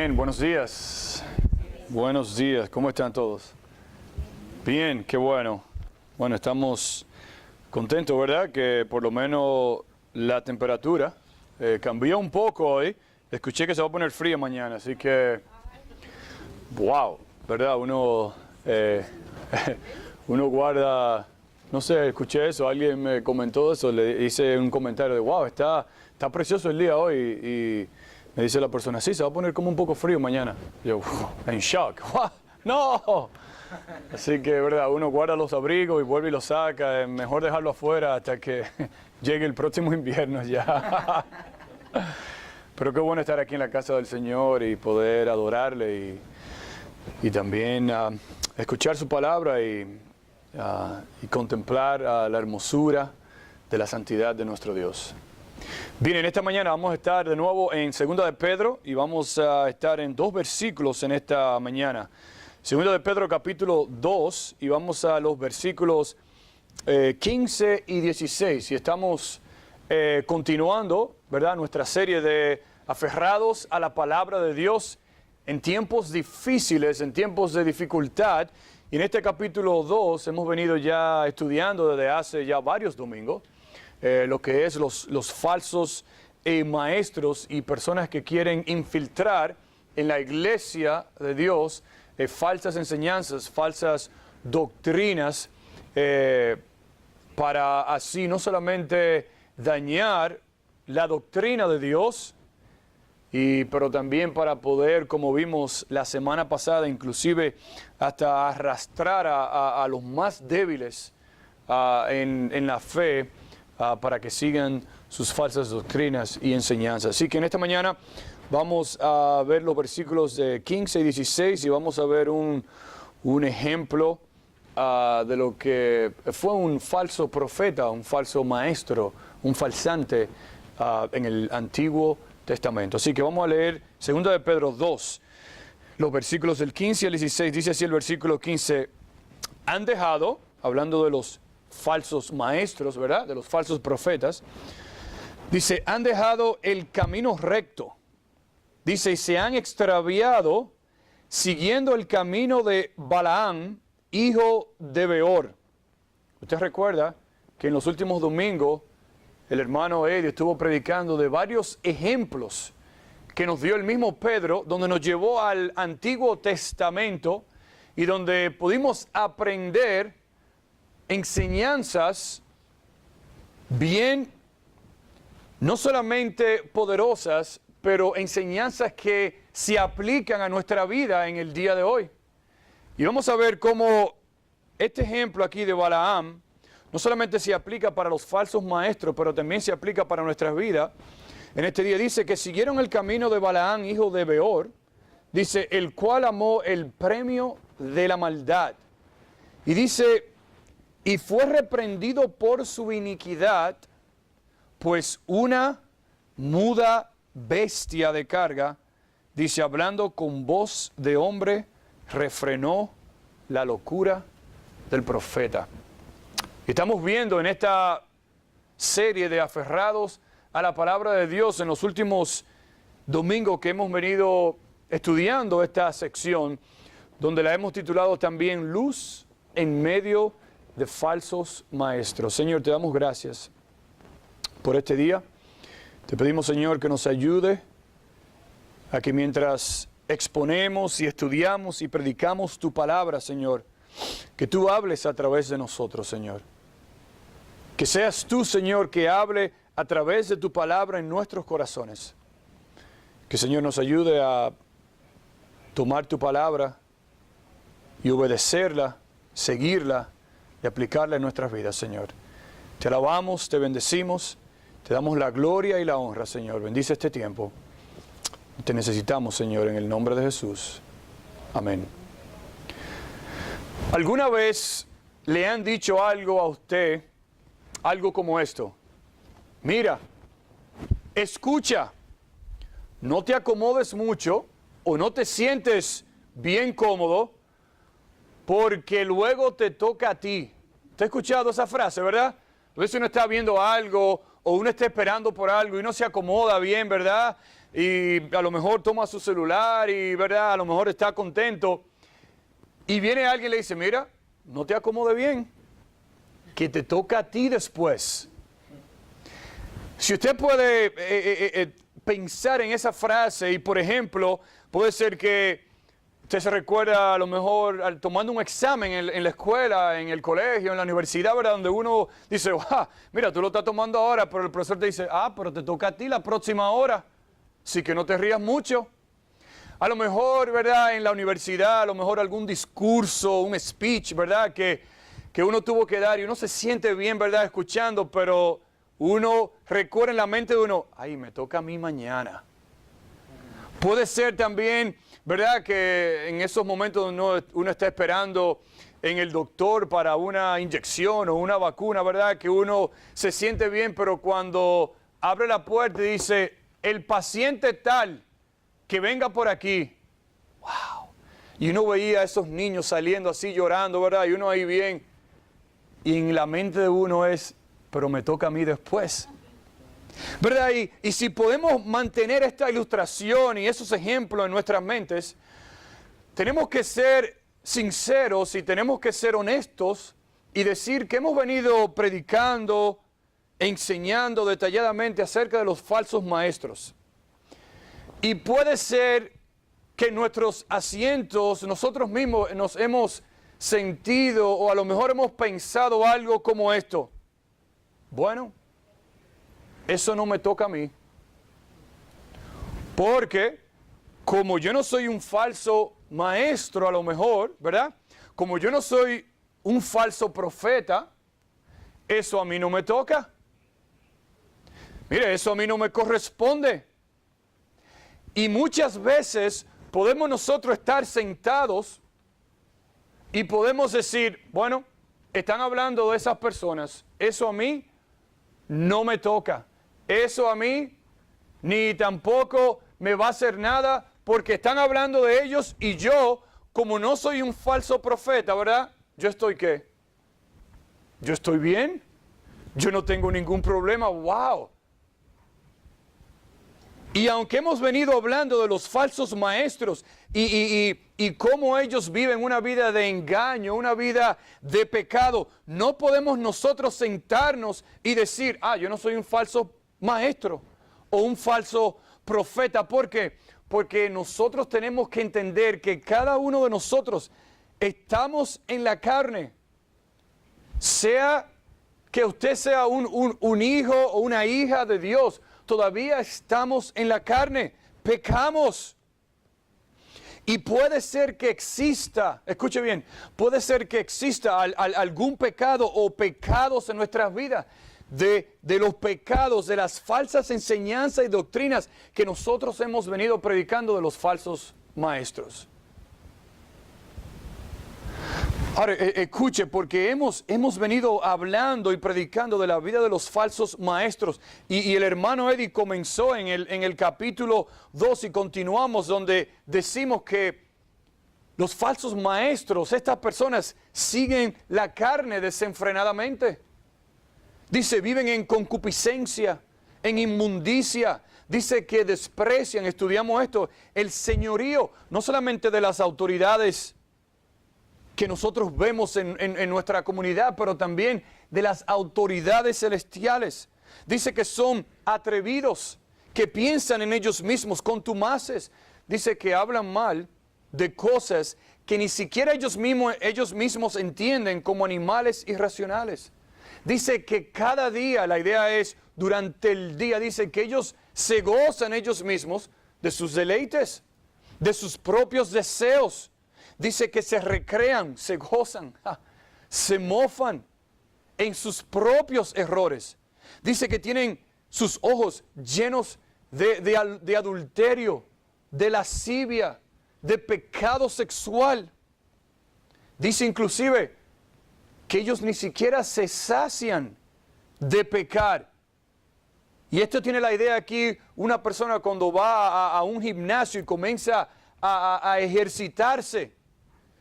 Bien, buenos días. Buenos días, ¿cómo están todos? Bien, qué bueno. Bueno, estamos contentos, ¿verdad? Que por lo menos la temperatura cambió un poco hoy. Escuché que se va a poner frío mañana, así que, wow, ¿verdad? Uno guarda, no sé, escuché eso, alguien me comentó eso, le hice un comentario de, wow, está precioso el día hoy y me dice la persona, sí, se va a poner como un poco frío mañana. Yo, en shock, wow, no. Así que, ¿verdad? Uno guarda los abrigos y vuelve y los saca, es mejor dejarlo afuera hasta que llegue el próximo invierno ya. Pero qué bueno estar aquí en la casa del Señor y poder adorarle y también escuchar su palabra y contemplar la hermosura de la santidad de nuestro Dios. Bien, en esta mañana vamos a estar de nuevo en 2 de Pedro y vamos a estar en 2 versículos en esta mañana. 2 de Pedro capítulo 2 y vamos a los versículos 15 y 16 y estamos continuando, ¿verdad?, nuestra serie de aferrados a la palabra de Dios en tiempos difíciles, en tiempos de dificultad. Y en este capítulo 2 hemos venido ya estudiando desde hace ya varios domingos lo que es los falsos maestros y personas que quieren infiltrar en la iglesia de Dios falsas enseñanzas, falsas doctrinas, para así no solamente dañar la doctrina de Dios, pero también para poder, como vimos la semana pasada, inclusive hasta arrastrar a los más débiles en la fe, para que sigan sus falsas doctrinas y enseñanzas. Así que en esta mañana vamos a ver los versículos de 15 y 16 y vamos a ver un ejemplo de lo que fue un falso profeta, un falso maestro, un falsante en el Antiguo Testamento. Así que vamos a leer 2 de Pedro 2, los versículos del 15 al 16. Dice así el versículo 15, han dejado, hablando de los falsos maestros, ¿verdad?, de los falsos profetas, dice, han dejado el camino recto, dice, y se han extraviado siguiendo el camino de Balaam, hijo de Beor. Usted recuerda que en los últimos domingos el hermano Eddie estuvo predicando de varios ejemplos que nos dio el mismo Pedro, donde nos llevó al Antiguo Testamento y donde pudimos aprender enseñanzas bien, no solamente poderosas, pero enseñanzas que se aplican a nuestra vida en el día de hoy. Y vamos a ver cómo este ejemplo aquí de Balaam no solamente se aplica para los falsos maestros, pero también se aplica para nuestras vidas. En este día dice que siguieron el camino de Balaam, hijo de Beor, dice, el cual amó el premio de la maldad. Y dice, y fue reprendido por su iniquidad, pues una muda bestia de carga, dice, hablando con voz de hombre, refrenó la locura del profeta. Estamos viendo en esta serie de aferrados a la palabra de Dios en los últimos domingos que hemos venido estudiando esta sección, donde la hemos titulado también Luz en medio de falsos maestros. Señor, te damos gracias por este día. Te pedimos, Señor, que nos ayude a que mientras exponemos y estudiamos y predicamos tu palabra, Señor, que tú hables a través de nosotros, Señor. Que seas tú, Señor, que hable a través de tu palabra en nuestros corazones. Que, Señor, nos ayude a tomar tu palabra y obedecerla, seguirla y aplicarla en nuestras vidas, Señor. Te alabamos, te bendecimos, te damos la gloria y la honra, Señor. Bendice este tiempo. Te necesitamos, Señor, en el nombre de Jesús. Amén. ¿Alguna vez le han dicho algo a usted, algo como esto? Mira, escucha, no te acomodes mucho o no te sientes bien cómodo, porque luego te toca a ti. ¿Te ha escuchado esa frase, verdad? A veces uno está viendo algo o uno está esperando por algo y no se acomoda bien, ¿verdad? y a lo mejor toma su celular y, ¿verdad?, a lo mejor está contento. Y viene alguien y le dice, mira, no te acomode bien, que te toca a ti después. Si usted puede pensar en esa frase y, por ejemplo, puede ser que usted se recuerda a lo mejor tomando un examen en la escuela, en el colegio, en la universidad, ¿verdad? Donde uno dice, mira, tú lo estás tomando ahora, pero el profesor te dice, pero te toca a ti la próxima hora, así que no te rías mucho. A lo mejor, ¿verdad? En la universidad, a lo mejor algún discurso, un speech, ¿verdad? Que uno tuvo que dar y uno se siente bien, ¿verdad? Escuchando, pero uno recuerda en la mente de uno, me toca a mí mañana. Puede ser también, ¿verdad?, que en esos momentos uno está esperando en el doctor para una inyección o una vacuna, ¿verdad?, que uno se siente bien, pero cuando abre la puerta y dice, el paciente tal, que venga por aquí. ¡Wow! Y uno veía a esos niños saliendo así llorando, ¿verdad? Y uno ahí bien. Y en la mente de uno es, pero me toca a mí después. ¿Verdad? Y si podemos mantener esta ilustración y esos ejemplos en nuestras mentes, tenemos que ser sinceros y tenemos que ser honestos y decir que hemos venido predicando, enseñando detalladamente acerca de los falsos maestros. Y puede ser que en nuestros asientos nosotros mismos nos hemos sentido o a lo mejor hemos pensado algo como esto. Bueno, eso no me toca a mí. Porque como yo no soy un falso maestro a lo mejor, ¿verdad? Como yo no soy un falso profeta, eso a mí no me toca. Mire, eso a mí no me corresponde. Y muchas veces podemos nosotros estar sentados y podemos decir, bueno, están hablando de esas personas, eso a mí no me toca, eso a mí ni tampoco me va a hacer nada porque están hablando de ellos y yo, como no soy un falso profeta, ¿verdad? ¿Yo estoy qué? ¿Yo estoy bien? ¿Yo no tengo ningún problema? ¡Wow! Y aunque hemos venido hablando de los falsos maestros y cómo ellos viven una vida de engaño, una vida de pecado, no podemos nosotros sentarnos y decir, yo no soy un falso maestro o un falso profeta. ¿Por qué? Porque nosotros tenemos que entender que cada uno de nosotros estamos en la carne. Sea que usted sea un hijo o una hija de Dios, todavía estamos en la carne, pecamos. Y puede ser que exista, escuche bien, puede ser que exista algún pecado o pecados en nuestras vidas, de los pecados, de las falsas enseñanzas y doctrinas que nosotros hemos venido predicando de los falsos maestros. Ahora, escuche, porque hemos venido hablando y predicando de la vida de los falsos maestros. Y el hermano Eddie comenzó en el capítulo 2 y continuamos donde decimos que los falsos maestros, estas personas siguen la carne desenfrenadamente. Dice, viven en concupiscencia, en inmundicia. Dice que desprecian, estudiamos esto, el señorío, no solamente de las autoridades que nosotros vemos en nuestra comunidad, pero también de las autoridades celestiales. Dice que son atrevidos, que piensan en ellos mismos, contumaces. Dice que hablan mal de cosas que ni siquiera ellos mismos entienden como animales irracionales. Dice que cada día, la idea es, durante el día, dice que ellos se gozan ellos mismos de sus deleites, de sus propios deseos. Dice que se recrean, se gozan, se mofan en sus propios errores. Dice que tienen sus ojos llenos de adulterio, de lascivia, de pecado sexual. Dice inclusive que ellos ni siquiera se sacian de pecar. Y esto tiene la idea aquí, una persona cuando va a un gimnasio y comienza a ejercitarse.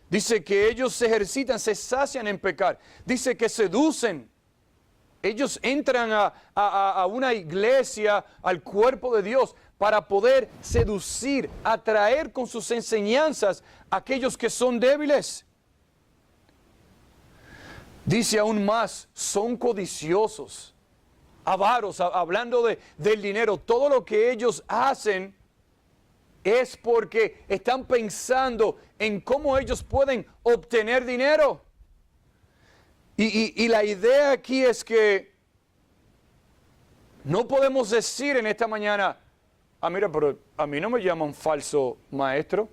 Dice que ellos se ejercitan, se sacian en pecar. Dice que seducen. ellos entran a una iglesia, al cuerpo de Dios, para poder seducir, atraer con sus enseñanzas a aquellos que son débiles. Dice aún más, son codiciosos, avaros, hablando del dinero. Todo lo que ellos hacen es porque están pensando en cómo ellos pueden obtener dinero. Y la idea aquí es que no podemos decir en esta mañana, mira, pero a mí no me llaman falso maestro.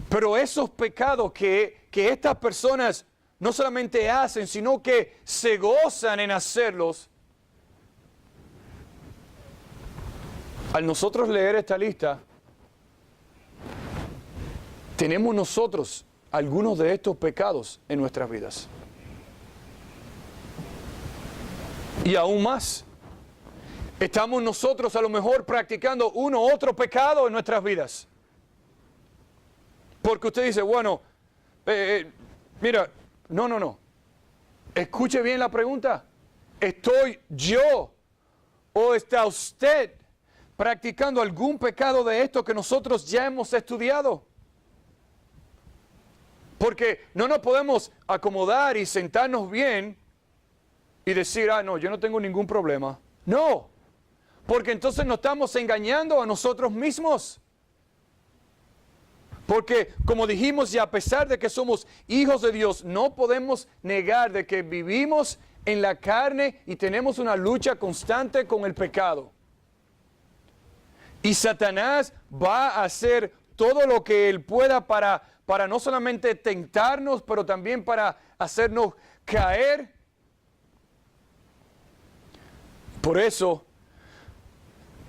Pero esos pecados que estas personas no solamente hacen, sino que se gozan en hacerlos. Al nosotros leer esta lista, tenemos nosotros algunos de estos pecados en nuestras vidas. Y aún más, estamos nosotros a lo mejor practicando uno u otro pecado en nuestras vidas. Porque usted dice, bueno, mira, no. Escuche bien la pregunta. ¿Estoy yo o está usted practicando algún pecado de esto que nosotros ya hemos estudiado? Porque no nos podemos acomodar y sentarnos bien y decir, no, yo no tengo ningún problema. No, porque entonces nos estamos engañando a nosotros mismos. Porque, como dijimos, y a pesar de que somos hijos de Dios, no podemos negar de que vivimos en la carne y tenemos una lucha constante con el pecado. Y Satanás va a hacer todo lo que él pueda para no solamente tentarnos, pero también para hacernos caer. Por eso,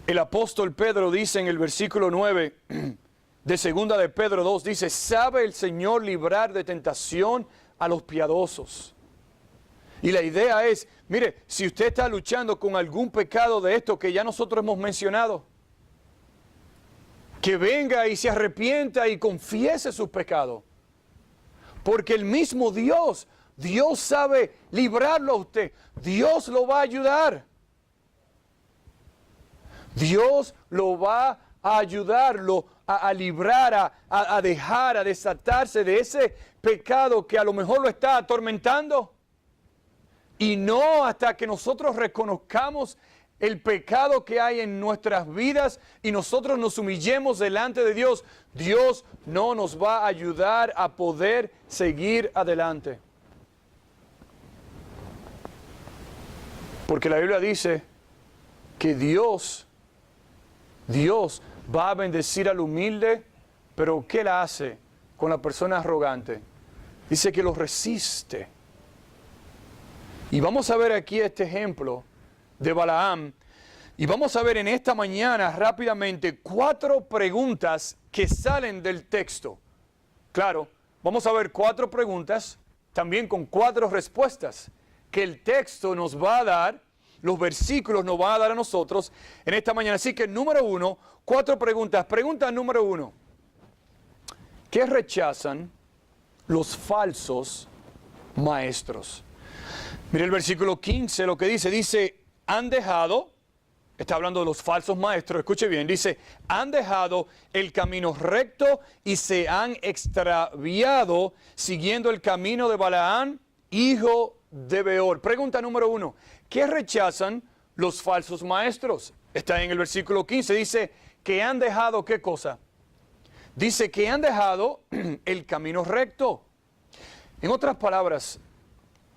el apóstol Pedro dice en el versículo 9 de segunda de Pedro 2, dice, ¿sabe el Señor librar de tentación a los piadosos? Y la idea es, mire, si usted está luchando con algún pecado de esto que ya nosotros hemos mencionado, que venga y se arrepienta y confiese sus pecados. Porque el mismo Dios sabe librarlo a usted. Dios lo va a ayudar. Dios lo va a ayudarlo a librar, a dejar, a desatarse de ese pecado que a lo mejor lo está atormentando. Y no hasta que nosotros reconozcamos el pecado que hay en nuestras vidas y nosotros nos humillemos delante de Dios, Dios no nos va a ayudar a poder seguir adelante. Porque la Biblia dice que Dios va a bendecir al humilde, pero ¿qué la hace con la persona arrogante? Dice que lo resiste. Y vamos a ver aquí este ejemplo de Balaam. Y vamos a ver en esta mañana rápidamente 4 preguntas que salen del texto. Claro, vamos a ver 4 preguntas, también con 4 respuestas que el texto nos va a dar, los versículos nos van a dar a nosotros en esta mañana. Así que número 1, 4 preguntas. Pregunta número 1. ¿Qué rechazan los falsos maestros? Mire el versículo 15, lo que dice, han dejado, está hablando de los falsos maestros, escuche bien, dice, han dejado el camino recto y se han extraviado siguiendo el camino de Balaam, hijo de Beor. Pregunta número 1, ¿qué rechazan los falsos maestros? Está en el versículo 15, dice que han dejado, ¿qué cosa? Dice que han dejado el camino recto. En otras palabras,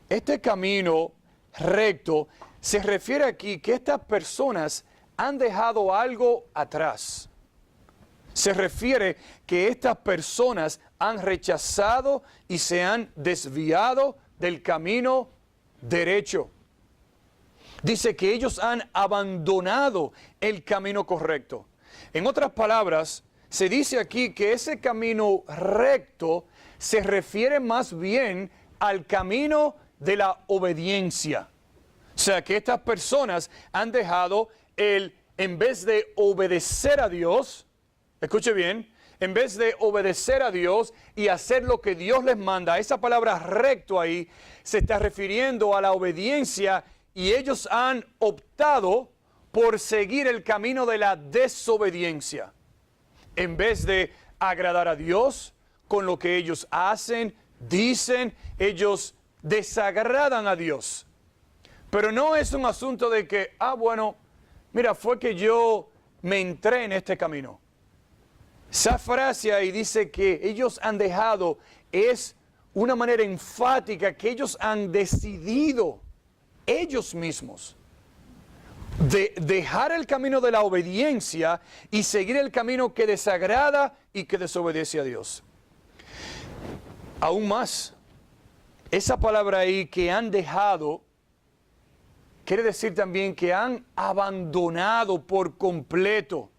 este camino recto se refiere aquí que estas personas han dejado algo atrás. Se refiere que estas personas han rechazado y se han desviado del camino derecho. Dice que ellos han abandonado el camino correcto. En otras palabras, se dice aquí que ese camino recto se refiere más bien al camino de la obediencia. O sea, que estas personas han dejado en vez de obedecer a Dios, escuche bien, en vez de obedecer a Dios y hacer lo que Dios les manda, esa palabra recto ahí se está refiriendo a la obediencia y ellos han optado por seguir el camino de la desobediencia. En vez de agradar a Dios con lo que ellos hacen, dicen, ellos desagradan a Dios. Pero no es un asunto de que, bueno, mira, fue que yo me entré en este camino. Esa frase ahí dice que ellos han dejado, es una manera enfática que ellos han decidido, ellos mismos, de dejar el camino de la obediencia y seguir el camino que desagrada y que desobedece a Dios. Aún más, esa palabra ahí que han dejado, quiere decir también que han abandonado por completo.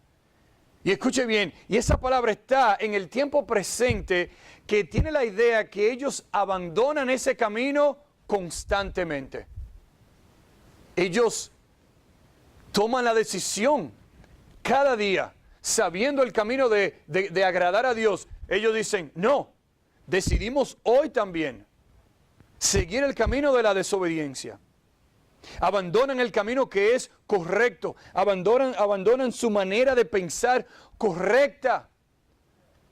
Y escuche bien, y esa palabra está en el tiempo presente que tiene la idea que ellos abandonan ese camino constantemente. Ellos toman la decisión cada día, sabiendo el camino de agradar a Dios. Ellos dicen, no, decidimos hoy también seguir el camino de la desobediencia. Abandonan el camino que es correcto, abandonan su manera de pensar correcta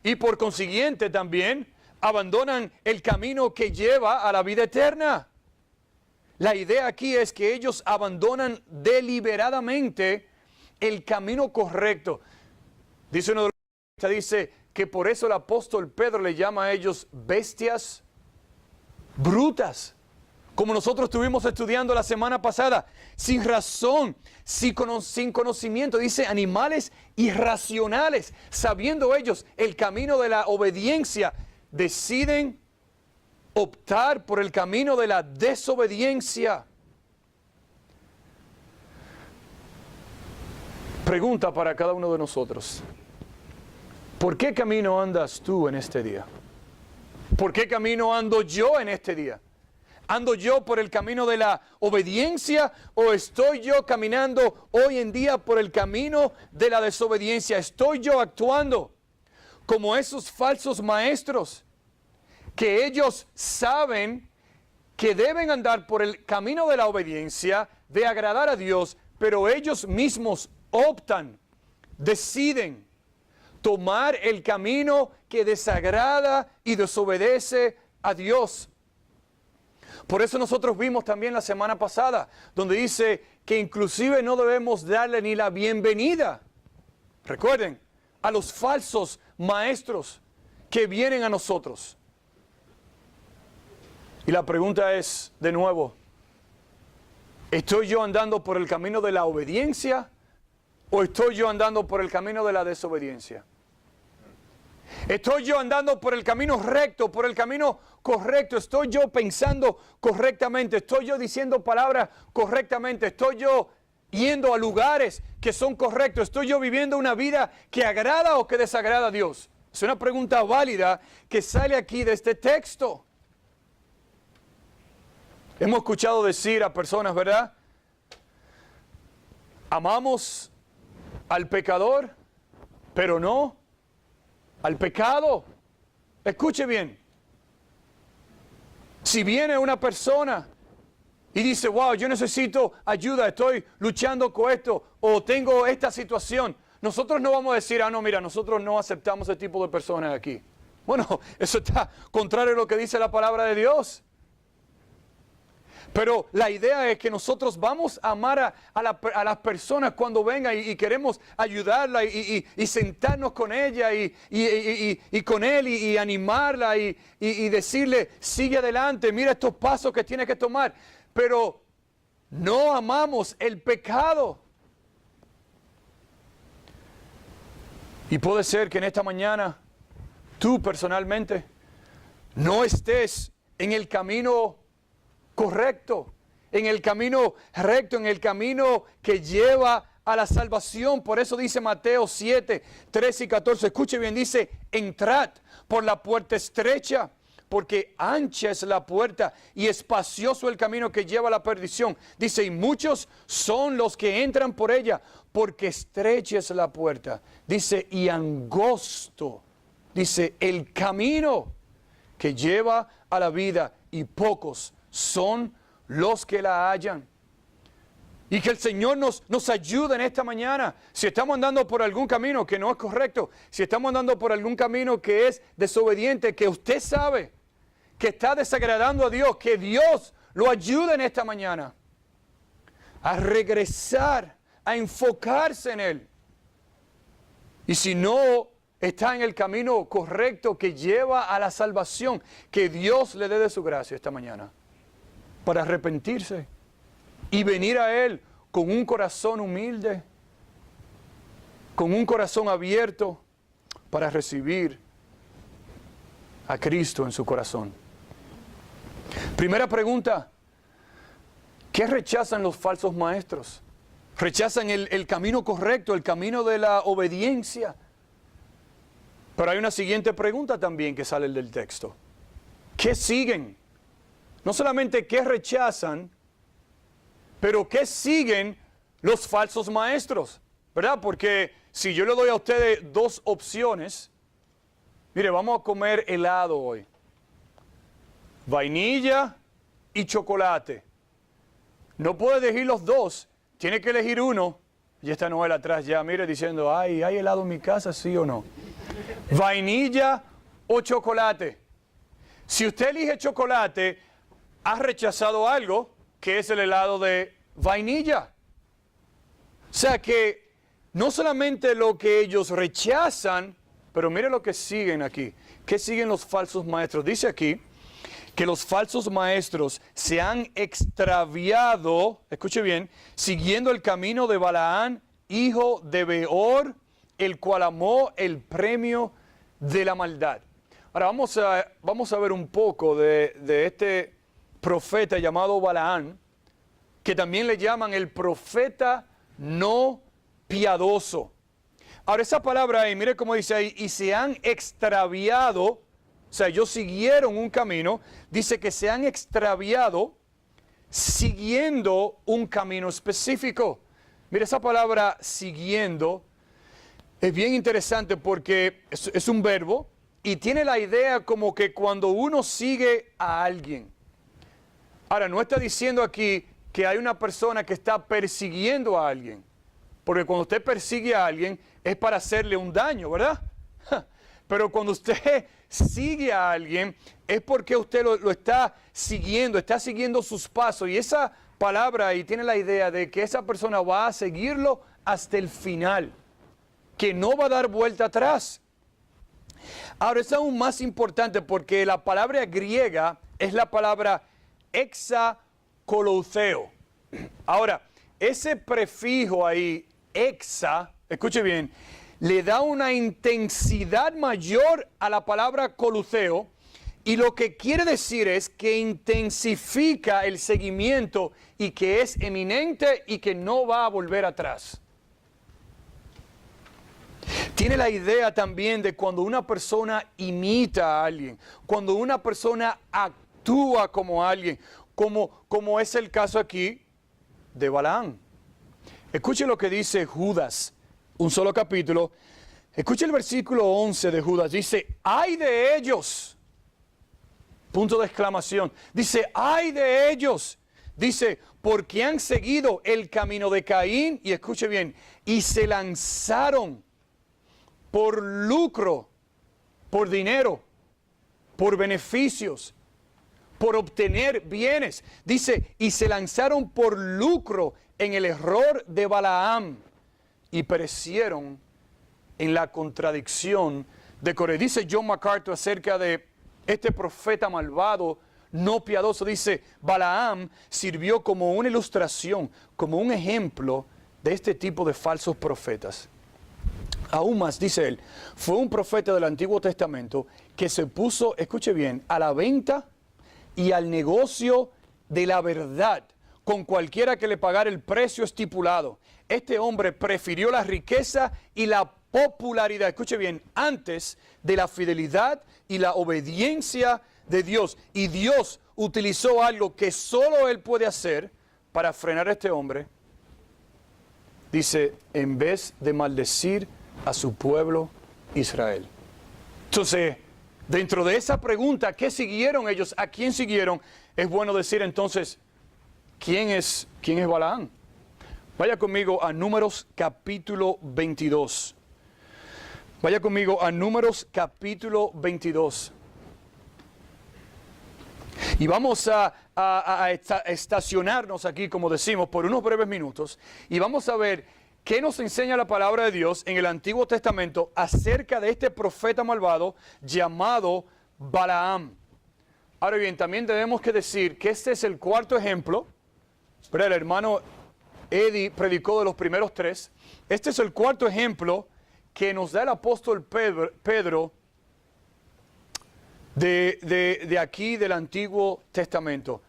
y por consiguiente también abandonan el camino que lleva a la vida eterna. La idea aquí es que ellos abandonan deliberadamente el camino correcto. Dice uno de los dice que por eso el apóstol Pedro le llama a ellos bestias brutas. Como nosotros estuvimos estudiando la semana pasada, sin razón, sin conocimiento, dice animales irracionales, sabiendo ellos el camino de la obediencia, deciden optar por el camino de la desobediencia. Pregunta para cada uno de nosotros: ¿por qué camino andas tú en este día? ¿Por qué camino ando yo en este día? ¿Ando yo por el camino de la obediencia o estoy yo caminando hoy en día por el camino de la desobediencia? ¿Estoy yo actuando como esos falsos maestros que ellos saben que deben andar por el camino de la obediencia, de agradar a Dios, pero ellos mismos optan, deciden tomar el camino que desagrada y desobedece a Dios? Por eso nosotros vimos también la semana pasada, donde dice que inclusive no debemos darle ni la bienvenida, recuerden, a los falsos maestros que vienen a nosotros. Y la pregunta es, de nuevo, ¿estoy yo andando por el camino de la obediencia o estoy yo andando por el camino de la desobediencia? ¿Estoy yo andando por el camino recto, por el camino correcto? ¿Estoy yo pensando correctamente? ¿Estoy yo diciendo palabras correctamente? ¿Estoy yo yendo a lugares que son correctos? ¿Estoy yo viviendo una vida que agrada o que desagrada a Dios? Es una pregunta válida que sale aquí de este texto. Hemos escuchado decir a personas, ¿verdad? Amamos al pecador, pero no al pecado. Escuche bien. Si viene una persona y dice, wow, yo necesito ayuda, estoy luchando con esto, o tengo esta situación, nosotros no vamos a decir, no, mira, nosotros no aceptamos ese tipo de personas aquí. Bueno, eso está contrario a lo que dice la palabra de Dios. Pero la idea es que nosotros vamos a amar a las personas cuando vengan y queremos ayudarla y sentarnos con ella y con él y animarla y decirle, sigue adelante, mira estos pasos que tienes que tomar. Pero no amamos el pecado. Y puede ser que en esta mañana tú personalmente no estés en el camino correcto, en el camino recto, en el camino que lleva a la salvación. Por eso dice Mateo 7, 13 y 14. Escuche bien, dice, entrad por la puerta estrecha, porque ancha es la puerta y espacioso el camino que lleva a la perdición. Dice, y muchos son los que entran por ella, porque estrecha es la puerta. Dice, y angosto dice, el camino que lleva a la vida y pocos son los que la hallan. Y que el Señor nos ayude en esta mañana. Si estamos andando por algún camino que no es correcto, si estamos andando por algún camino que es desobediente, que usted sabe que está desagradando a Dios, que Dios lo ayude en esta mañana a regresar, a enfocarse en Él. Y si no está en el camino correcto que lleva a la salvación, que Dios le dé de su gracia esta mañana para arrepentirse y venir a Él con un corazón humilde, con un corazón abierto para recibir a Cristo en su corazón. Primera pregunta, ¿qué rechazan los falsos maestros? Rechazan el camino correcto, el camino de la obediencia. Pero hay una siguiente pregunta también que sale del texto. ¿Qué siguen? No solamente qué rechazan, pero qué siguen los falsos maestros, ¿verdad? Porque si yo le doy a ustedes dos opciones, mire, vamos a comer helado hoy. Vainilla y chocolate. No puede elegir los dos, tiene que elegir uno. Y esta novela atrás ya, mire, diciendo, ay, ¿hay helado en mi casa, sí o no? Vainilla o chocolate. Si usted elige chocolate, ha rechazado algo, que es el helado de vainilla. O sea que no solamente lo que ellos rechazan, pero mire lo que siguen aquí. ¿Qué siguen los falsos maestros? Dice aquí que los falsos maestros se han extraviado, escuche bien, siguiendo el camino de Balaán, hijo de Beor, el cual amó el premio de la maldad. Ahora vamos a ver un poco de este profeta llamado Balaán, que también le llaman el profeta no piadoso. Ahora esa palabra ahí, mire cómo dice ahí, y se han extraviado, o sea, ellos siguieron un camino, dice que se han extraviado siguiendo un camino específico. Mire esa palabra siguiendo, es bien interesante porque es un verbo y tiene la idea como que cuando uno sigue a alguien. Ahora, no está diciendo aquí que hay una persona que está persiguiendo a alguien. Porque cuando usted persigue a alguien es para hacerle un daño, ¿verdad? Pero cuando usted sigue a alguien es porque usted lo está siguiendo sus pasos. Y esa palabra ahí tiene la idea de que esa persona va a seguirlo hasta el final, que no va a dar vuelta atrás. Ahora es aún más importante porque la palabra griega es la palabra exakolotheo. Ahora, ese prefijo ahí, exa, escuche bien, le da una intensidad mayor a la palabra colutheo, y lo que quiere decir es que intensifica el seguimiento y que es eminente y que no va a volver atrás. Tiene la idea también de cuando una persona imita a alguien, cuando una persona actúa como alguien, como es el caso aquí de Balaán. Escuche lo que dice Judas, un solo capítulo. Escuche el versículo 11 de Judas. Dice, ¡ay de ellos! Punto de exclamación. Dice, ¡ay de ellos! Dice, porque han seguido el camino de Caín, y escuche bien, y se lanzaron por lucro, por dinero, por beneficios, por obtener bienes. Dice, y se lanzaron por lucro en el error de Balaam y perecieron en la contradicción de Coré. Dice John MacArthur acerca de este profeta malvado, no piadoso. Dice, Balaam sirvió como una ilustración, como un ejemplo de este tipo de falsos profetas. Aún más, dice él, fue un profeta del Antiguo Testamento que se puso, escuche bien, a la venta y al negocio de la verdad, con cualquiera que le pagara el precio estipulado. Este hombre prefirió la riqueza y la popularidad, escuche bien, antes de la fidelidad y la obediencia de Dios. Y Dios utilizó algo que solo Él puede hacer para frenar a este hombre. Dice, en vez de maldecir a su pueblo Israel. Entonces, dentro de esa pregunta, ¿qué siguieron ellos? ¿A quién siguieron? Es bueno decir entonces, ¿quién es Balaam? Vaya conmigo a Números capítulo 22. Vaya conmigo a Números capítulo 22. Y vamos a estacionarnos aquí, como decimos, por unos breves minutos. Y vamos a ver qué nos enseña la palabra de Dios en el Antiguo Testamento acerca de este profeta malvado llamado Balaam. Ahora bien, también tenemos que decir que este es el cuarto ejemplo. Pero el hermano Eddie predicó de los primeros tres. Este es el cuarto ejemplo que nos da el apóstol Pedro de aquí del Antiguo Testamento.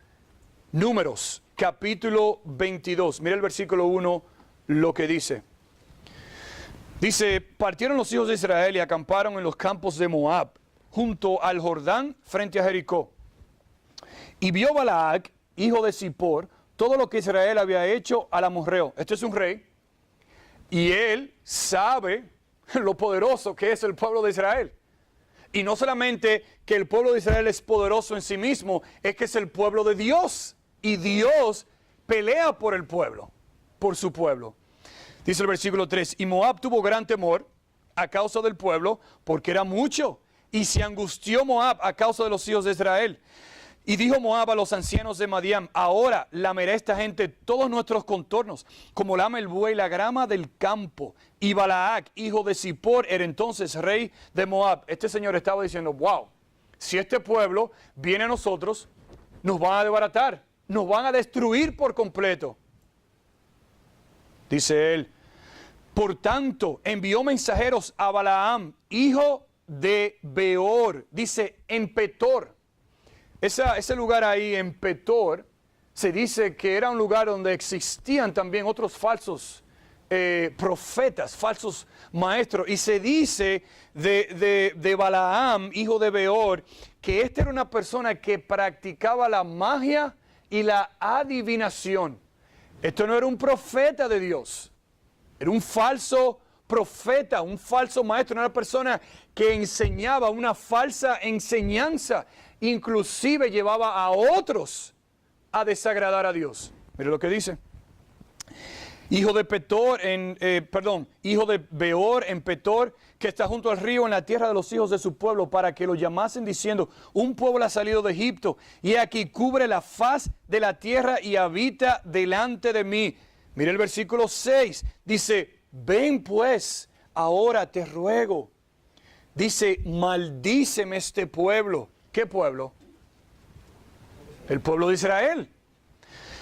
Números, capítulo 22. Mira el versículo 1, lo que dice. Dice, partieron los hijos de Israel y acamparon en los campos de Moab, junto al Jordán, frente a Jericó. Y vio Balac, hijo de Zippor, todo lo que Israel había hecho al amorreo. Este es un rey, y él sabe lo poderoso que es el pueblo de Israel. Y no solamente que el pueblo de Israel es poderoso en sí mismo, es que es el pueblo de Dios. Y Dios pelea por el pueblo, por su pueblo. Dice el versículo 3, y Moab tuvo gran temor a causa del pueblo, porque era mucho. Y se angustió Moab a causa de los hijos de Israel. Y dijo Moab a los ancianos de Madián, ahora lamerá esta gente todos nuestros contornos, como lame el buey la grama del campo. Y Balac, hijo de Zippor, era entonces rey de Moab. Este señor estaba diciendo, wow, si este pueblo viene a nosotros, nos van a desbaratar, nos van a destruir por completo. Dice él, por tanto, envió mensajeros a Balaam, hijo de Beor, dice en Petor. Ese lugar ahí en Petor, se dice que era un lugar donde existían también otros falsos profetas, falsos maestros. Y se dice de Balaam, hijo de Beor, que esta era una persona que practicaba la magia y la adivinación. Esto no era un profeta de Dios, era un falso profeta, un falso maestro, una persona que enseñaba una falsa enseñanza. Inclusive llevaba a otros a desagradar a Dios. Mire lo que dice. Hijo de hijo de Beor en Petor, que está junto al río en la tierra de los hijos de su pueblo, para que lo llamasen diciendo, un pueblo ha salido de Egipto, y aquí cubre la faz de la tierra y habita delante de mí. Mire el versículo 6, dice, ven pues, ahora te ruego. Dice, maldíceme este pueblo. ¿Qué pueblo? El pueblo de Israel.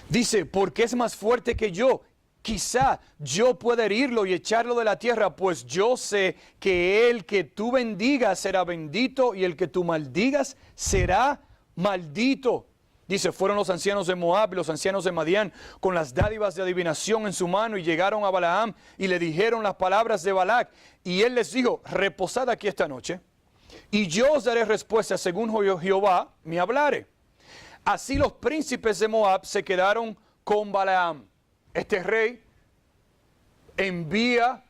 Dice, porque es más fuerte que yo. Quizá yo pueda herirlo y echarlo de la tierra, pues yo sé que el que tú bendigas será bendito y el que tú maldigas será maldito. Dice, fueron los ancianos de Moab y los ancianos de Madián con las dádivas de adivinación en su mano y llegaron a Balaam y le dijeron las palabras de Balac. Y él les dijo, reposad aquí esta noche y yo os daré respuesta según Jehová me hablare. Así los príncipes de Moab se quedaron con Balaam. Este rey envía,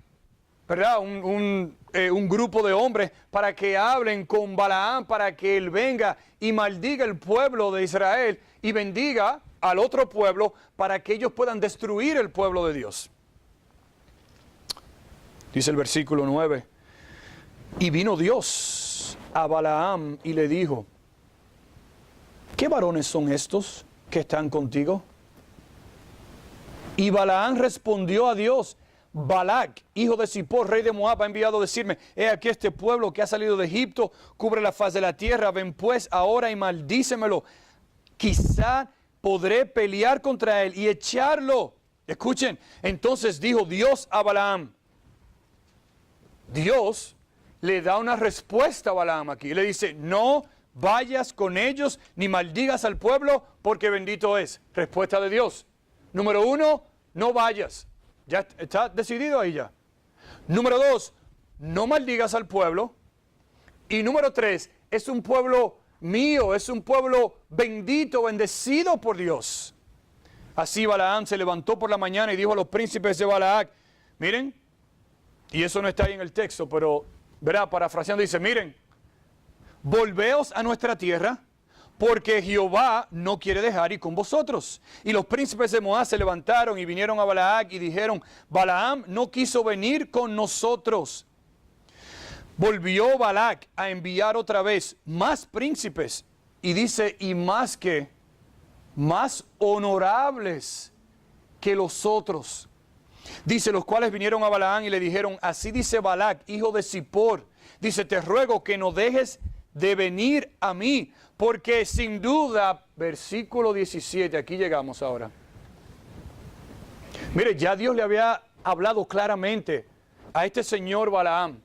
¿verdad?, un grupo de hombres para que hablen con Balaam, para que él venga y maldiga el pueblo de Israel y bendiga al otro pueblo para que ellos puedan destruir el pueblo de Dios. Dice el versículo 9, y vino Dios a Balaam y le dijo, ¿qué varones son estos que están contigo? Y Balaam respondió a Dios, Balac, hijo de Zippor, rey de Moab, ha enviado a decirme, he aquí este pueblo que ha salido de Egipto, cubre la faz de la tierra, ven pues ahora y maldícemelo. Quizá podré pelear contra él y echarlo. Escuchen, entonces dijo Dios a Balaam. Dios le da una respuesta a Balaam aquí. Le dice, no vayas con ellos ni maldigas al pueblo porque bendito es. Respuesta de Dios. Número 1, no vayas. Ya está decidido ahí ya. Número 2, no maldigas al pueblo. Y número 3, es un pueblo mío, es un pueblo bendito, bendecido por Dios. Así Balaam se levantó por la mañana y dijo a los príncipes de Balac, miren, y eso no está ahí en el texto, pero, verá, parafraseando dice, miren, volveos a nuestra tierra, porque Jehová no quiere dejar ir con vosotros. Y los príncipes de Moab se levantaron y vinieron a Balac y dijeron, Balaam no quiso venir con nosotros. Volvió Balac a enviar otra vez más príncipes, y dice, y más honorables que los otros. Dice, los cuales vinieron a Balaam y le dijeron, así dice Balac, hijo de Zippor. Dice, te ruego que no dejes de venir a mí, porque sin duda, versículo 17, aquí llegamos ahora. Mire, ya Dios le había hablado claramente a este señor Balaam.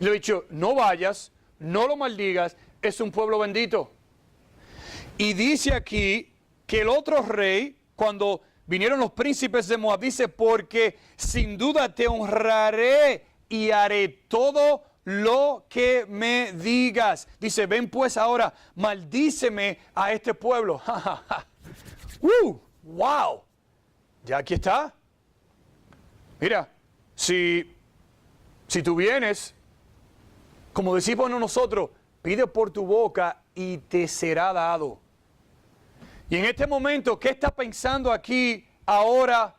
Le ha dicho, no vayas, no lo maldigas, es un pueblo bendito. Y dice aquí que el otro rey, cuando vinieron los príncipes de Moab, dice, porque sin duda te honraré y haré todo lo que me digas. Dice, ven pues ahora, maldíceme a este pueblo. ¡Wow! Ya aquí está. Mira, si tú vienes, como decimos nosotros, pide por tu boca y te será dado. Y en este momento, ¿qué está pensando aquí ahora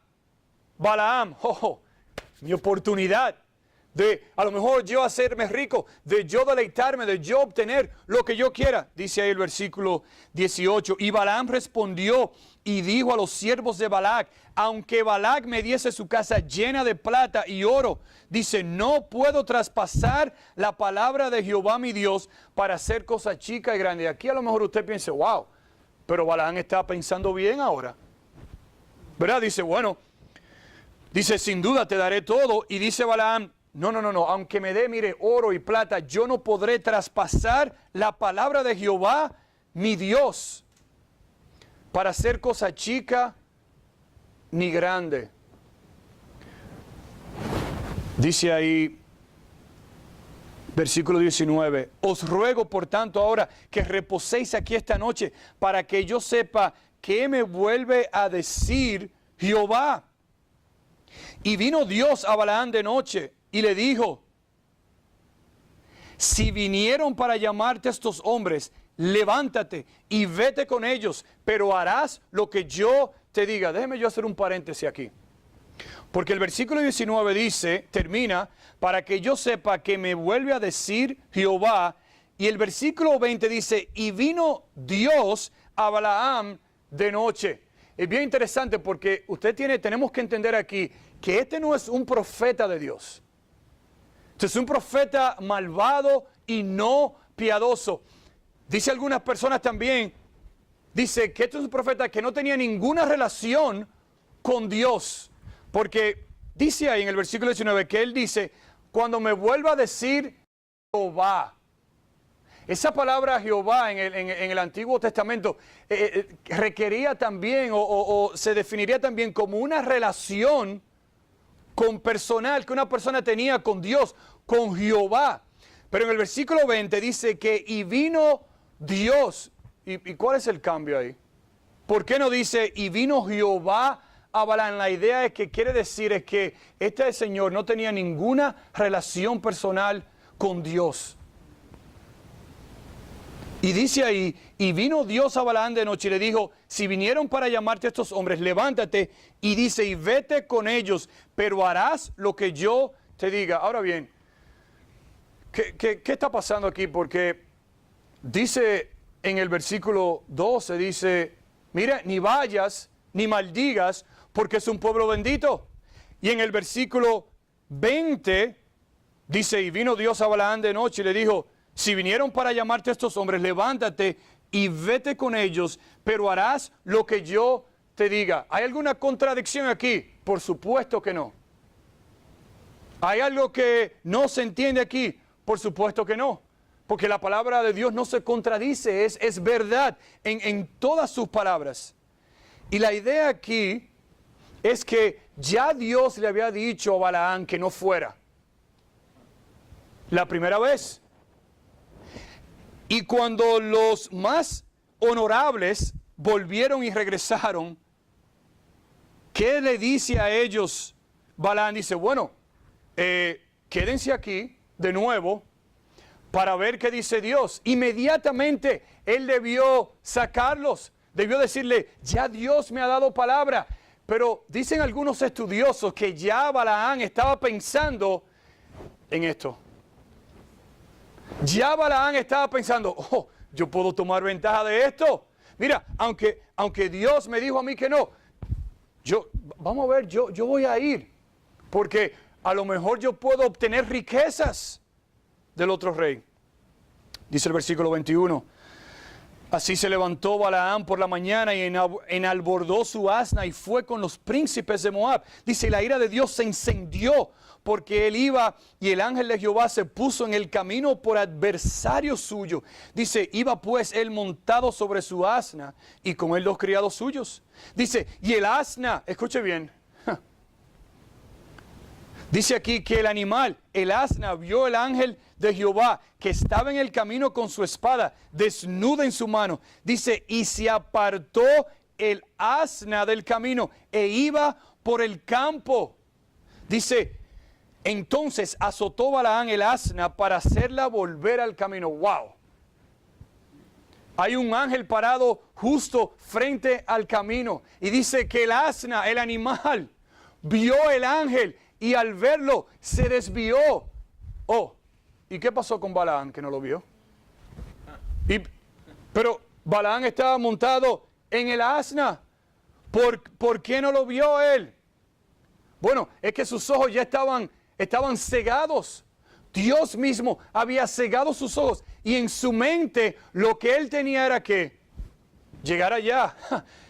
Balaam? Mi oportunidad de a lo mejor yo hacerme rico, de yo deleitarme, de yo obtener lo que yo quiera. Dice ahí el versículo 18. Y Balaam respondió y dijo a los siervos de Balac, aunque Balac me diese su casa llena de plata y oro, dice, no puedo traspasar la palabra de Jehová mi Dios para hacer cosa chica y grande. Aquí a lo mejor usted piensa, wow, pero Balaam está pensando bien ahora, ¿verdad? Dice, bueno, dice, sin duda te daré todo. Y dice Balaam, no, aunque me dé, mire, oro y plata, yo no podré traspasar la palabra de Jehová mi Dios para hacer cosa chica ni grande. Dice ahí, versículo 19, os ruego por tanto ahora que reposéis aquí esta noche para que yo sepa qué me vuelve a decir Jehová. Y vino Dios a Balaam de noche y le dijo, si vinieron para llamarte estos hombres, levántate y vete con ellos, pero harás lo que yo te diga. Déjeme yo hacer un paréntesis aquí. Porque el versículo 19 dice, termina, para que yo sepa que me vuelve a decir Jehová. Y el versículo 20 dice, y vino Dios a Balaam de noche. Es bien interesante porque tenemos que entender aquí que este no es un profeta de Dios. Este es un profeta malvado y no piadoso. Dice algunas personas también, dice que este es un profeta que no tenía ninguna relación con Dios. Porque dice ahí en el versículo 19 que él dice, cuando me vuelva a decir Jehová. Esa palabra Jehová en el Antiguo Testamento requería también o se definiría también como una relación con personal que una persona tenía con Dios, con Jehová. Pero en el versículo 20 dice que y vino Dios. ¿Y cuál es el cambio ahí? ¿Por qué no dice y vino Jehová a Balaam? La idea es que quiere decir es que este señor no tenía ninguna relación personal con Dios. Y dice ahí, y vino Dios a Balaam de noche y le dijo, si vinieron para llamarte a estos hombres, levántate, y dice, y vete con ellos, pero harás lo que yo te diga. Ahora bien, ¿qué está pasando aquí? Porque dice en el versículo 12, dice, mira, ni vayas, ni maldigas, porque es un pueblo bendito. Y en el versículo 20, dice, y vino Dios a Balaam de noche y le dijo, si vinieron para llamarte a estos hombres, levántate y vete con ellos, pero harás lo que yo te diga. ¿Hay alguna contradicción aquí? Por supuesto que no. ¿Hay algo que no se entiende aquí? Por supuesto que no. Porque la palabra de Dios no se contradice, es verdad en todas sus palabras. Y la idea aquí es que ya Dios le había dicho a Balaam que no fuera. La primera vez. Y cuando los más honorables volvieron y regresaron, ¿qué le dice a ellos Balaam? Dice, bueno, quédense aquí de nuevo, para ver qué dice Dios. Inmediatamente él debió sacarlos, debió decirle, ya Dios me ha dado palabra. Pero dicen algunos estudiosos que ya Balaam estaba pensando en esto. Ya Balaam estaba pensando, oh, yo puedo tomar ventaja de esto. Mira, aunque Dios me dijo a mí que no, vamos a ver, yo voy a ir, porque a lo mejor yo puedo obtener riquezas del otro rey. Dice el versículo 21. Así se levantó Balaam por la mañana y enalbordó su asna y fue con los príncipes de Moab. Dice, la ira de Dios se encendió porque él iba y el ángel de Jehová se puso en el camino por adversario suyo. Dice, iba pues él montado sobre su asna y con él 2 criados suyos. Dice, y el asna, escuche bien. Dice aquí que el animal, el asna, vio el ángel de Jehová que estaba en el camino con su espada, desnuda en su mano. Dice, y se apartó el asna del camino e iba por el campo. Dice, entonces azotó Balaam el asna para hacerla volver al camino. ¡Wow! Hay un ángel parado justo frente al camino. Y dice que el asna, el animal, vio el ángel y al verlo se desvió. Oh, ¿y qué pasó con Balaam que no lo vio? Pero Balaam estaba montado en el asna. ¿Por qué no lo vio él? Bueno, es que sus ojos ya estaban cegados. Dios mismo había cegado sus ojos y en su mente lo que él tenía era que llegar allá,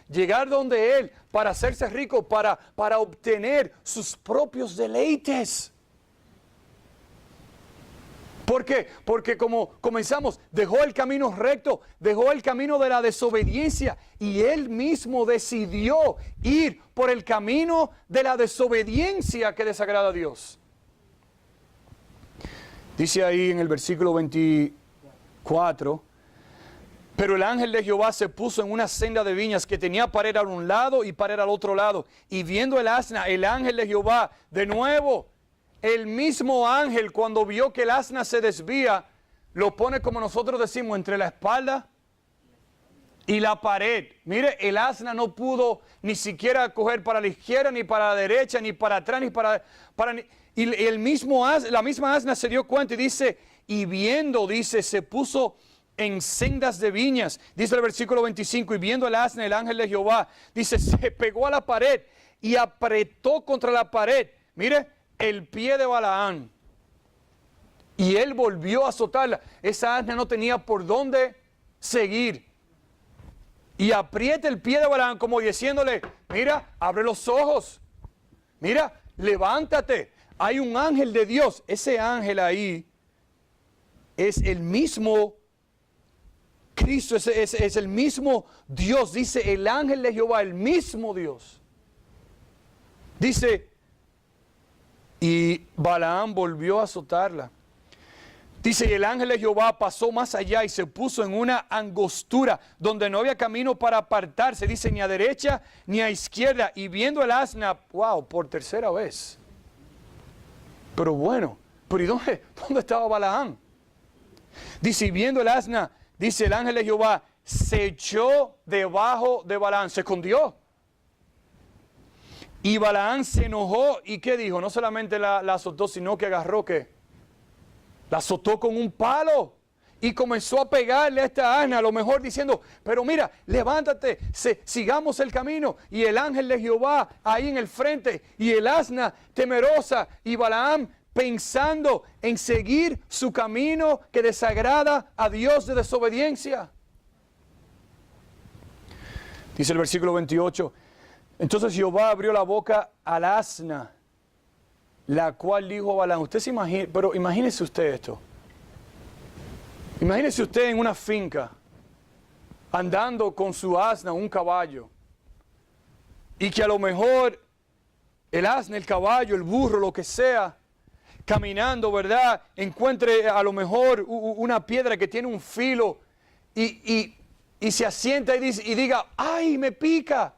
llegar donde él para hacerse rico, para obtener sus propios deleites. ¿Por qué? Porque como comenzamos, dejó el camino recto, dejó el camino de la desobediencia y él mismo decidió ir por el camino de la desobediencia que desagrada a Dios. Dice ahí en el versículo 24, pero el ángel de Jehová se puso en una senda de viñas que tenía pared a un lado y pared al otro lado. Y viendo el asna, el ángel de Jehová, de nuevo, el mismo ángel cuando vio que el asna se desvía, lo pone como nosotros decimos entre la espalda y la pared. Mire, el asna no pudo ni siquiera coger para la izquierda, ni para la derecha, ni para atrás, ni para y la misma asna se dio cuenta y dice, y viendo, dice, se puso en sendas de viñas. Dice el versículo 25, y viendo el asna, el ángel de Jehová, dice, se pegó a la pared y apretó contra la pared. Mire, el pie de Balaam. Y él volvió a azotarla. Esa asna no tenía por dónde seguir. Y aprieta el pie de Balaam como diciéndole, mira, abre los ojos. Mira, levántate. Hay un ángel de Dios. Ese ángel ahí es el mismo Cristo, es el mismo Dios. Dice el ángel de Jehová, el mismo Dios. Dice, y Balaam volvió a azotarla. Dice, y el ángel de Jehová pasó más allá y se puso en una angostura donde no había camino para apartarse. Dice, ni a derecha ni a izquierda. Y viendo el asna, wow, por tercera vez. Pero bueno, ¿pero y dónde estaba Balaam? Dice, y viendo el asna, dice el ángel de Jehová, se echó debajo de Balaam, se escondió. Y Balaam se enojó y ¿qué dijo? No solamente la azotó, sino que agarró ¿qué? La azotó con un palo y comenzó a pegarle a esta asna, a lo mejor diciendo, pero mira, levántate, sigamos el camino. Y el ángel de Jehová ahí en el frente y el asna temerosa y Balaam pensando en seguir su camino que desagrada a Dios de desobediencia. Dice el versículo 28, entonces Jehová abrió la boca al asna, la cual dijo a Balaam, usted se imagina, pero imagínese usted esto. Imagínese usted en una finca, andando con su asna, un caballo, y que a lo mejor el asna, el caballo, el burro, lo que sea, caminando, ¿verdad? Encuentre a lo mejor una piedra que tiene un filo y se asienta y diga, ¡ay, me pica!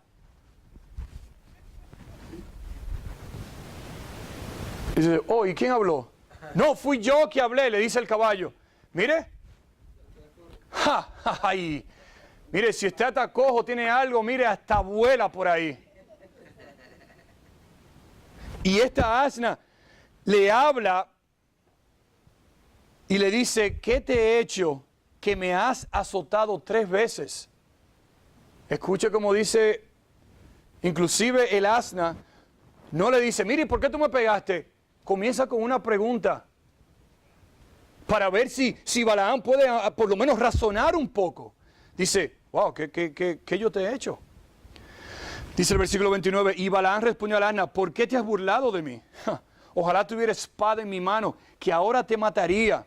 Y dice, oh, ¿y quién habló? No, fui yo que hablé, le dice el caballo. mire. ¡Ja! ¡Ay! Mire, si usted está cojo, tiene algo, mire, hasta vuela por ahí. Y esta asna le habla y le dice, ¿qué te he hecho que me has azotado 3 veces? Escuche como dice, inclusive el asna no le dice, mire, ¿por qué tú me pegaste? Comienza con una pregunta para ver si Balaam puede por lo menos razonar un poco. Dice, wow, ¿qué yo te he hecho? Dice el versículo 29, y Balaam respondió al asna, ¿por qué te has burlado de mí? Ojalá tuviera espada en mi mano, que ahora te mataría.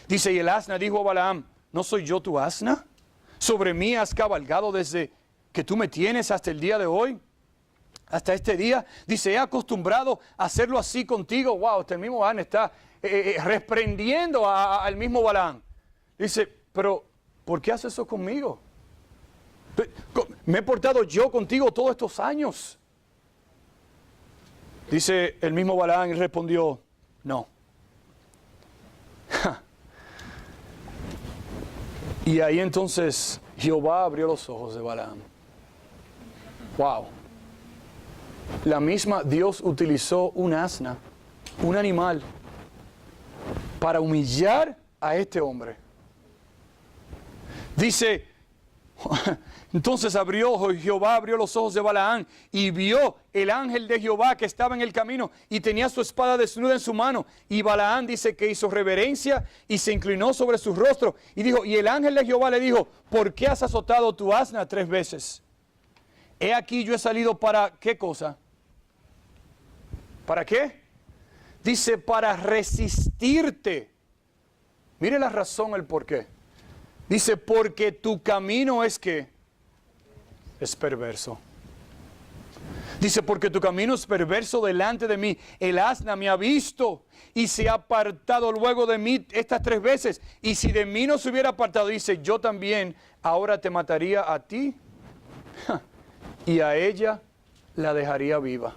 Dice, y el asna dijo a Balaam, ¿no soy yo tu asna? ¿Sobre mí has cabalgado desde que tú me tienes hasta el día de hoy? Hasta este día. Dice, he acostumbrado a hacerlo así contigo. Wow, este mismo Balaam está reprendiendo al mismo Balaam. Dice, pero ¿por qué haces eso conmigo? Me he portado yo contigo todos estos años. Dice el mismo Balaam y respondió, no. Y ahí entonces Jehová abrió los ojos de Balaam. Wow. La misma Dios utilizó un asna, un animal, para humillar a este hombre. Dice, entonces Jehová abrió los ojos de Balaam y vio el ángel de Jehová que estaba en el camino y tenía su espada desnuda en su mano. Y Balaam dice que hizo reverencia y se inclinó sobre su rostro. Y dijo, y el ángel de Jehová le dijo, ¿por qué has azotado tu asna 3 veces? He aquí yo he salido para, ¿qué cosa? ¿Para qué? Dice, para resistirte. Mire la razón, el por qué. Dice, porque tu camino es que es perverso. Dice, porque tu camino es perverso delante de mí. El asna me ha visto y se ha apartado luego de mí estas 3 veces. Y si de mí no se hubiera apartado, dice, yo también ahora te mataría a ti y a ella la dejaría viva.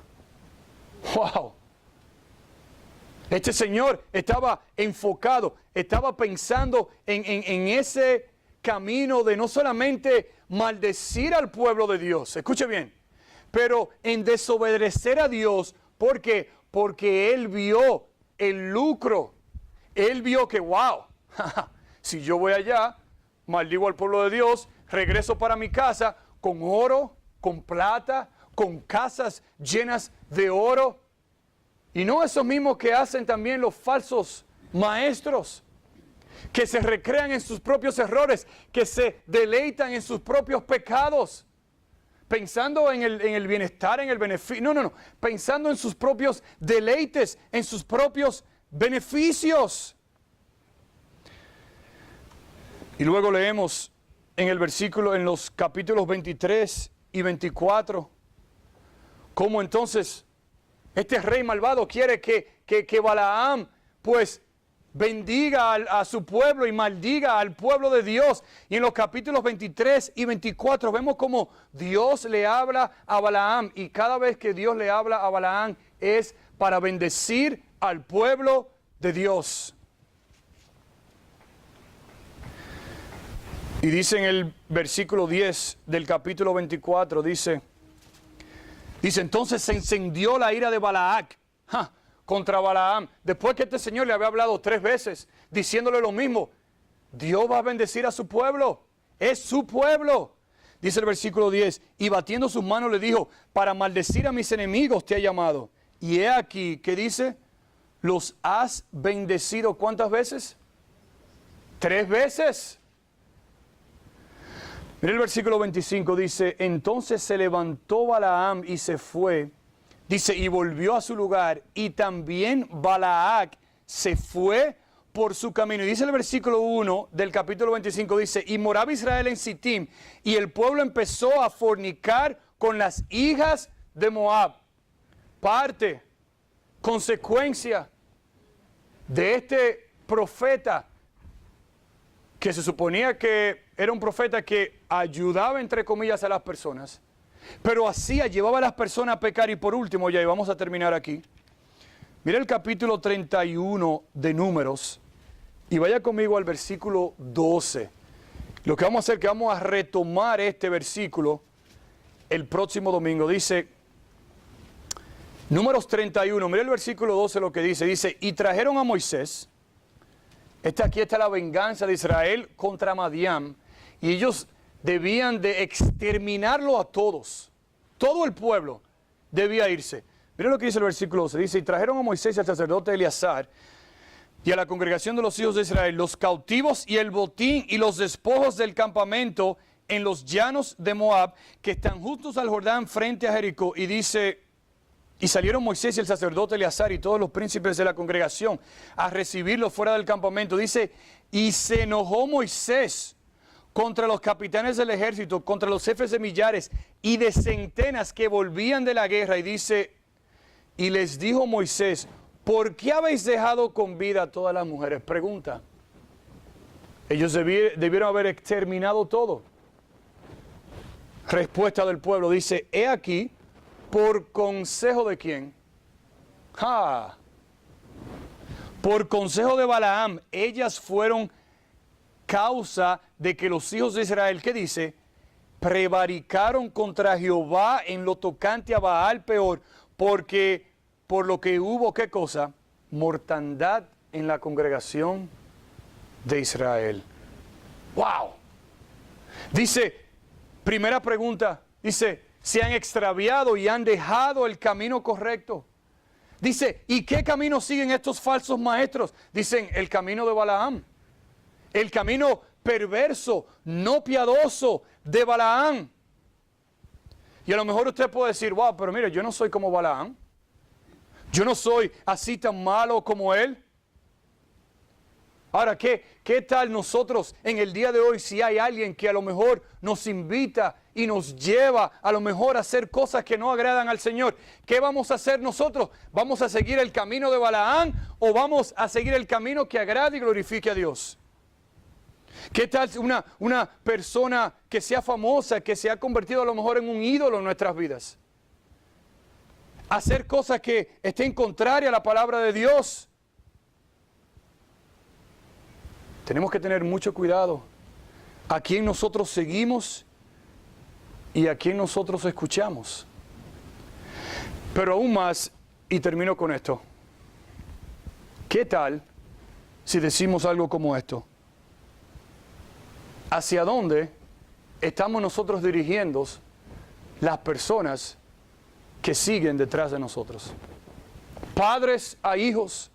¡Wow! Este señor estaba enfocado, estaba pensando en ese camino de no solamente maldecir al pueblo de Dios, escuche bien, pero en desobedecer a Dios. ¿Por qué? Porque él vio el lucro. Él vio que, wow, si yo voy allá, maldigo al pueblo de Dios, regreso para mi casa con oro, con plata, con casas llenas de oro. Y no esos mismos que hacen también los falsos maestros, que se recrean en sus propios errores, que se deleitan en sus propios pecados, pensando en el bienestar, en el beneficio. No, pensando en sus propios deleites, en sus propios beneficios. Y luego leemos en el versículo, en los capítulos 23 y 24, cómo entonces este rey malvado quiere que Balaam pues bendiga a su pueblo y maldiga al pueblo de Dios. Y en los capítulos 23 y 24 vemos cómo Dios le habla a Balaam. Y cada vez que Dios le habla a Balaam es para bendecir al pueblo de Dios. Y dice en el versículo 10 del capítulo 24, dice, entonces se encendió la ira de Balac contra Balaam. Después que este señor le había hablado 3 veces, diciéndole lo mismo. Dios va a bendecir a su pueblo. Es su pueblo. Dice el versículo 10, y batiendo sus manos le dijo, para maldecir a mis enemigos te he llamado. Y he aquí, ¿qué dice? Los has bendecido, ¿cuántas veces? 3 veces. Mira el versículo 25, dice, entonces se levantó Balaam y se fue, dice, y volvió a su lugar, y también Balac se fue por su camino. Y dice el versículo 1 del capítulo 25, dice, y moraba Israel en Sittim, y el pueblo empezó a fornicar con las hijas de Moab. Parte, consecuencia de este profeta, que se suponía que era un profeta que ayudaba, entre comillas, a las personas, pero llevaba a las personas a pecar. Y por último, ya vamos a terminar aquí. Mira el capítulo 31 de Números, Y vaya conmigo al versículo 12. Lo que vamos a hacer es que vamos a retomar este versículo el próximo domingo. Dice, Números 31, mira el versículo 12 lo que dice. Dice, y trajeron a Moisés. Aquí está la venganza de Israel contra Madián. Y ellos debían de exterminarlo a todos. Todo el pueblo debía irse. Mira lo que dice el versículo 12. Dice, y trajeron a Moisés y al sacerdote Eleazar y a la congregación de los hijos de Israel, los cautivos y el botín y los despojos del campamento en los llanos de Moab, que están justos al Jordán frente a Jericó. Y dice, y salieron Moisés y el sacerdote Eleazar y todos los príncipes de la congregación a recibirlos fuera del campamento. Dice, y se enojó Moisés contra los capitanes del ejército, contra los jefes de millares y de centenas que volvían de la guerra. Y dice, y les dijo Moisés, ¿por qué habéis dejado con vida a todas las mujeres? Pregunta. Ellos debieron haber exterminado todo. Respuesta del pueblo. Dice, he aquí, ¿por consejo de quién? Por consejo de Balaam, ellas fueron causa de que los hijos de Israel, ¿qué dice? Prevaricaron contra Jehová en lo tocante a Baal peor, porque por lo que hubo, ¿qué cosa? Mortandad en la congregación de Israel. ¡Wow! Dice, primera pregunta, dice, se han extraviado y han dejado el camino correcto. Dice, ¿y qué camino siguen estos falsos maestros? Dicen, el camino de Balaam. El camino perverso, no piadoso de Balaam. Y a lo mejor usted puede decir, wow, pero mire, yo no soy como Balaam. Yo no soy así tan malo como él. Ahora, ¿qué tal nosotros en el día de hoy si hay alguien que a lo mejor nos invita y nos lleva a lo mejor a hacer cosas que no agradan al Señor? ¿Qué vamos a hacer nosotros? ¿Vamos a seguir el camino de Balaam o vamos a seguir el camino que agrade y glorifique a Dios? ¿Qué tal una persona que sea famosa, que se ha convertido a lo mejor en un ídolo en nuestras vidas? Hacer cosas que estén contrarias a la palabra de Dios. Tenemos que tener mucho cuidado a quién nosotros seguimos y a quién nosotros escuchamos. Pero aún más, y termino con esto, ¿qué tal si decimos algo como esto? ¿Hacia dónde estamos nosotros dirigiendo las personas que siguen detrás de nosotros? Padres a hijos,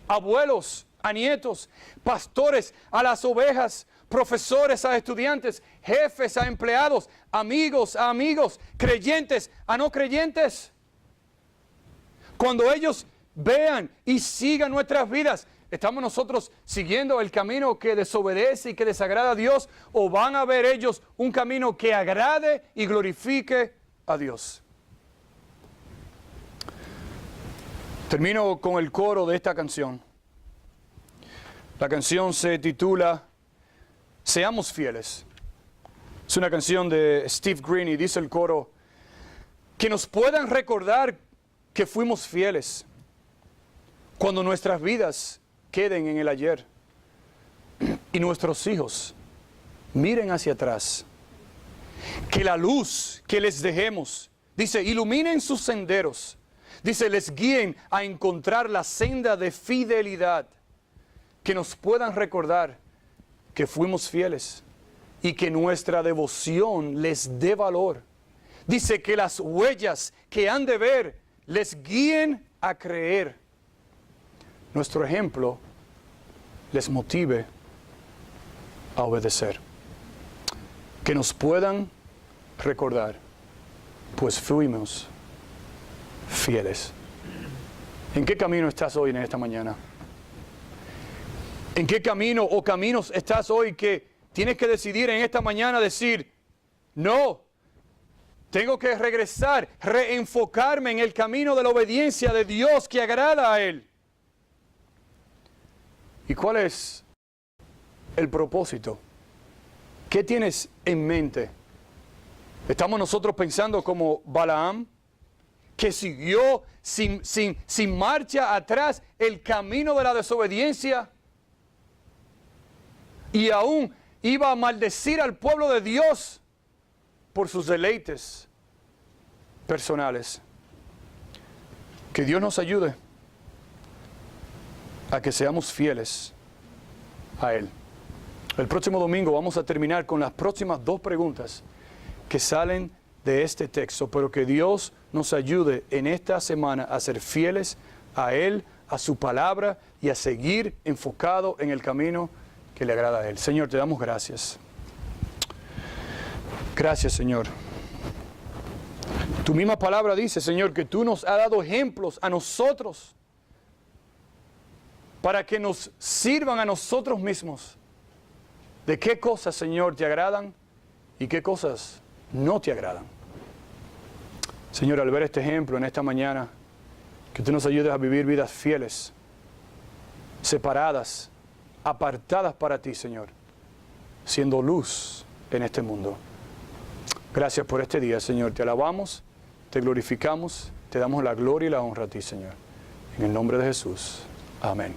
abuelos a nietos, pastores a las ovejas, profesores a estudiantes, jefes a empleados, amigos a amigos, creyentes a no creyentes. Cuando ellos vean y sigan nuestras vidas, ¿estamos nosotros siguiendo el camino que desobedece y que desagrada a Dios? ¿O van a ver ellos un camino que agrade y glorifique a Dios? Termino con el coro de esta canción. La canción se titula Seamos Fieles. Es una canción de Steve Green y dice el coro, que nos puedan recordar que fuimos fieles cuando nuestras vidas queden en el ayer y nuestros hijos miren hacia atrás. Que la luz que les dejemos, dice, iluminen sus senderos. Dice, les guíen a encontrar la senda de fidelidad. Que nos puedan recordar que fuimos fieles y que nuestra devoción les dé valor. Dice que las huellas que han de ver les guíen a creer. Nuestro ejemplo les motive a obedecer. Que nos puedan recordar, pues fuimos fieles. ¿En qué camino estás hoy en esta mañana? ¿En qué camino o caminos estás hoy que tienes que decidir en esta mañana decir, no, tengo que regresar, reenfocarme en el camino de la obediencia de Dios que agrada a Él? ¿Y cuál es el propósito? ¿Qué tienes en mente? ¿Estamos nosotros pensando como Balaam, que siguió sin marcha atrás el camino de la desobediencia? y aún iba a maldecir al pueblo de Dios por sus deleites personales. Que Dios nos ayude a que seamos fieles a Él. El próximo domingo vamos a terminar con las próximas 2 preguntas que salen de este texto, pero que Dios nos ayude en esta semana a ser fieles a Él, a su palabra y a seguir enfocado en el camino que le agrada a Él. Señor, te damos gracias. Gracias, Señor. Tu misma palabra dice, Señor, que tú nos has dado ejemplos a nosotros para que nos sirvan a nosotros mismos de qué cosas, Señor, te agradan y qué cosas no te agradan. Señor, al ver este ejemplo en esta mañana, que tú nos ayudes a vivir vidas fieles, separadas, apartadas para ti, Señor, siendo luz en este mundo. Gracias por este día, Señor. Te alabamos, te glorificamos, te damos la gloria y la honra a ti, Señor. En el nombre de Jesús. Amén.